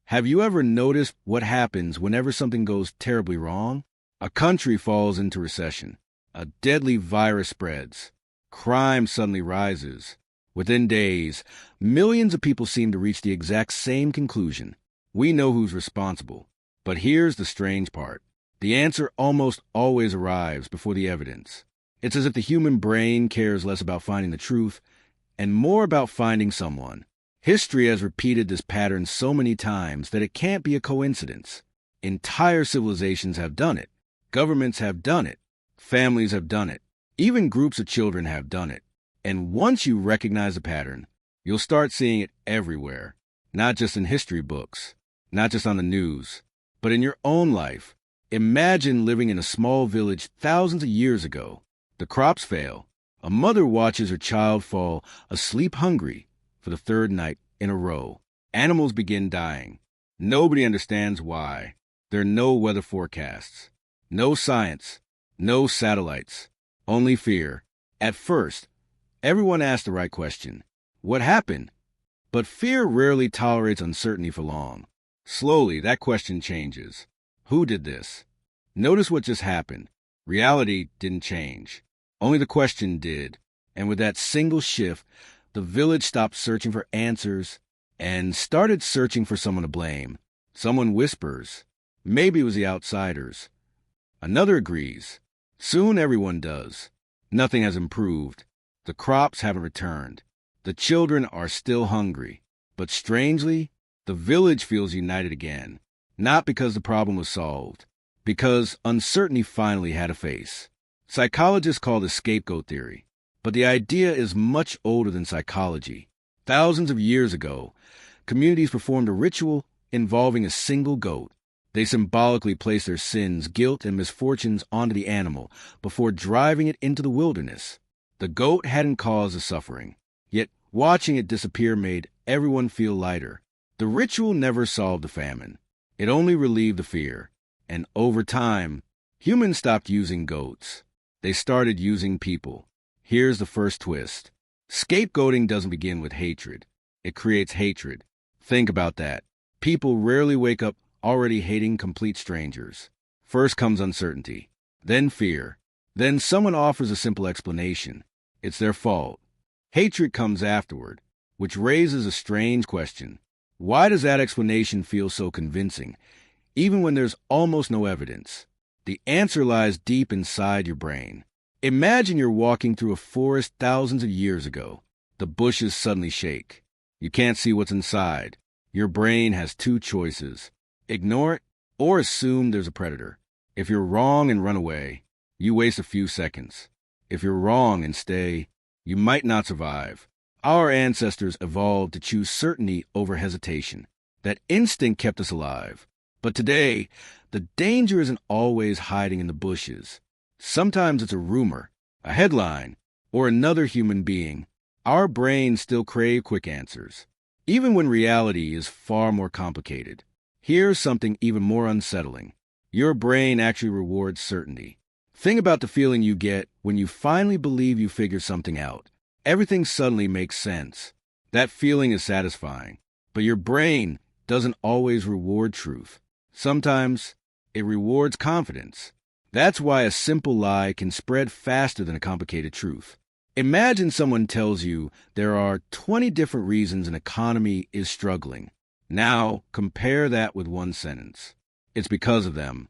Have you ever noticed what happens whenever something goes terribly wrong? A country falls into recession. A deadly virus spreads. Crime suddenly rises. Within days, millions of people seem to reach the exact same conclusion. We know who's responsible. But here's the strange part. The answer almost always arrives before the evidence. It's as if the human brain cares less about finding the truth and more about finding someone. History has repeated this pattern so many times that it can't be a coincidence. Entire civilizations have done it. Governments have done it. Families have done it. Even groups of children have done it. And once you recognize a pattern, you'll start seeing it everywhere. Not just in history books, not just on the news, but in your own life. Imagine living in a small village thousands of years ago. The crops fail. A mother watches her child fall asleep hungry for the third night in a row. Animals begin dying. Nobody understands why. There are no weather forecasts, no science, no satellites, only fear. At first, everyone asked the right question. What happened? But fear rarely tolerates uncertainty for long. Slowly, that question changes. Who did this? Notice what just happened. Reality didn't change. Only the question did. And with that single shift, the village stopped searching for answers and started searching for someone to blame. Someone whispers. Maybe it was the outsiders. Another agrees. Soon everyone does. Nothing has improved. The crops haven't returned. The children are still hungry. But strangely, the village feels united again. Not because the problem was solved, because uncertainty finally had a face. Psychologists call this scapegoat theory, but the idea is much older than psychology. Thousands of years ago, communities performed a ritual involving a single goat. They symbolically placed their sins, guilt, and misfortunes onto the animal before driving it into the wilderness. The goat hadn't caused the suffering, yet watching it disappear made everyone feel lighter. The ritual never solved the famine. It only relieved the fear. And over time, humans stopped using goats. They started using people. Here's the first twist. Scapegoating doesn't begin with hatred. It creates hatred. Think about that. People rarely wake up already hating complete strangers. First comes uncertainty, then fear. Then someone offers a simple explanation. It's their fault. Hatred comes afterward, which raises a strange question. Why does that explanation feel so convincing, even when there's almost no evidence? The answer lies deep inside your brain. Imagine you're walking through a forest thousands of years ago. The bushes suddenly shake. You can't see what's inside. Your brain has two choices. Ignore it or assume there's a predator. If you're wrong and run away, you waste a few seconds. If you're wrong and stay, you might not survive. Our ancestors evolved to choose certainty over hesitation. That instinct kept us alive. But today, the danger isn't always hiding in the bushes. Sometimes it's a rumor, a headline, or another human being. Our brains still crave quick answers, even when reality is far more complicated. Here's something even more unsettling. Your brain actually rewards certainty. Think about the feeling you get when you finally believe you figured something out. Everything suddenly makes sense. That feeling is satisfying. But your brain doesn't always reward truth. Sometimes it rewards confidence. That's why a simple lie can spread faster than a complicated truth. Imagine someone tells you there are 20 different reasons an economy is struggling. Now, compare that with one sentence. It's because of them.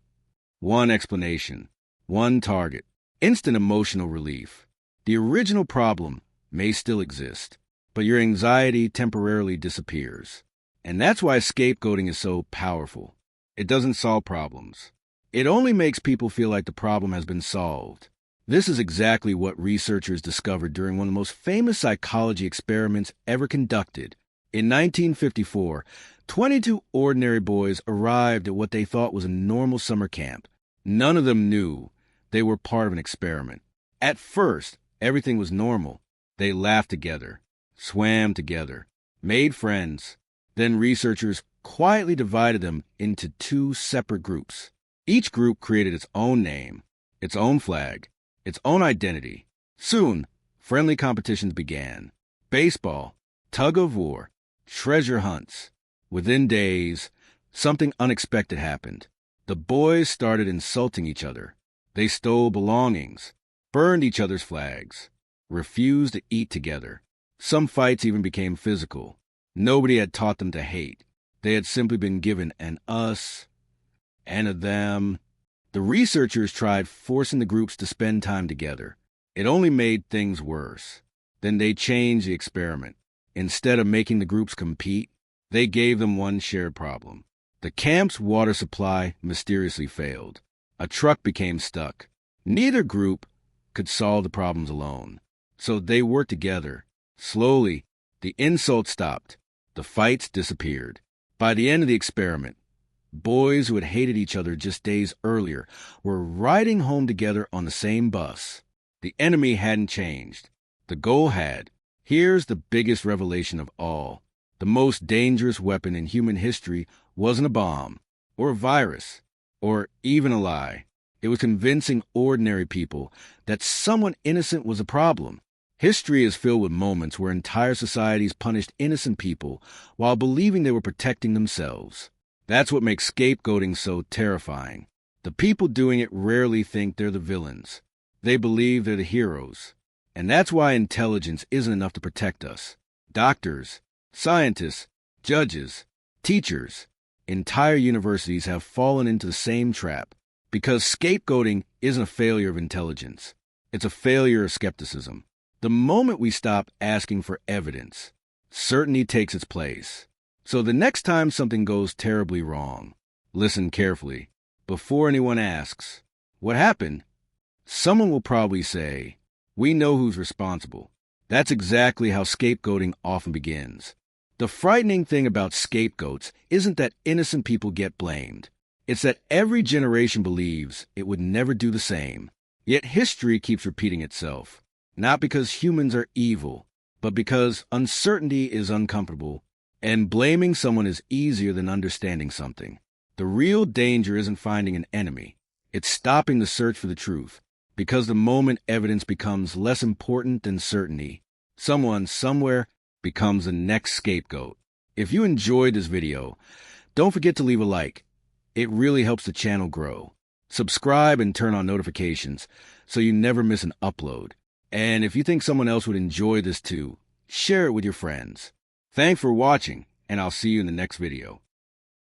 One explanation. One target. Instant emotional relief. The original problem may still exist, but your anxiety temporarily disappears. And that's why scapegoating is so powerful. It doesn't solve problems. It only makes people feel like the problem has been solved. This is exactly what researchers discovered during one of the most famous psychology experiments ever conducted. In 1954, 22 ordinary boys arrived at what they thought was a normal summer camp. None of them knew they were part of an experiment. At first, everything was normal. They laughed together, swam together, made friends. Then researchers quietly divided them into two separate groups. Each group created its own name, its own flag, its own identity. Soon, friendly competitions began. Baseball, tug of war, treasure hunts. Within days, something unexpected happened. The boys started insulting each other. They stole belongings, burned each other's flags, refused to eat together. Some fights even became physical. Nobody had taught them to hate. They had simply been given an us and a them. The researchers tried forcing the groups to spend time together. It only made things worse. Then they changed the experiment. Instead of making the groups compete, they gave them one shared problem. The camp's water supply mysteriously failed. A truck became stuck. Neither group could solve the problems alone, so they worked together. Slowly, the insults stopped. The fights disappeared. By the end of the experiment, boys who had hated each other just days earlier were riding home together on the same bus. The enemy hadn't changed. The goal had. Here's the biggest revelation of all. The most dangerous weapon in human history wasn't a bomb, or a virus, or even a lie. It was convincing ordinary people that someone innocent was a problem. History is filled with moments where entire societies punished innocent people while believing they were protecting themselves. That's what makes scapegoating so terrifying. The people doing it rarely think they're the villains. They believe they're the heroes. And that's why intelligence isn't enough to protect us. Doctors, scientists, judges, teachers, entire universities have fallen into the same trap. Because scapegoating isn't a failure of intelligence. It's a failure of skepticism. The moment we stop asking for evidence, certainty takes its place. So the next time something goes terribly wrong, listen carefully. Before anyone asks, "What happened?" someone will probably say, "We know who's responsible." That's exactly how scapegoating often begins. The frightening thing about scapegoats isn't that innocent people get blamed. It's that every generation believes it would never do the same. Yet history keeps repeating itself. Not because humans are evil, but because uncertainty is uncomfortable, and blaming someone is easier than understanding something. The real danger isn't finding an enemy. It's stopping the search for the truth. Because the moment evidence becomes less important than certainty, someone somewhere becomes the next scapegoat. If you enjoyed this video, don't forget to leave a like. It really helps the channel grow. Subscribe and turn on notifications so you never miss an upload. And if you think someone else would enjoy this too, share it with your friends. Thanks for watching, and I'll see you in the next video.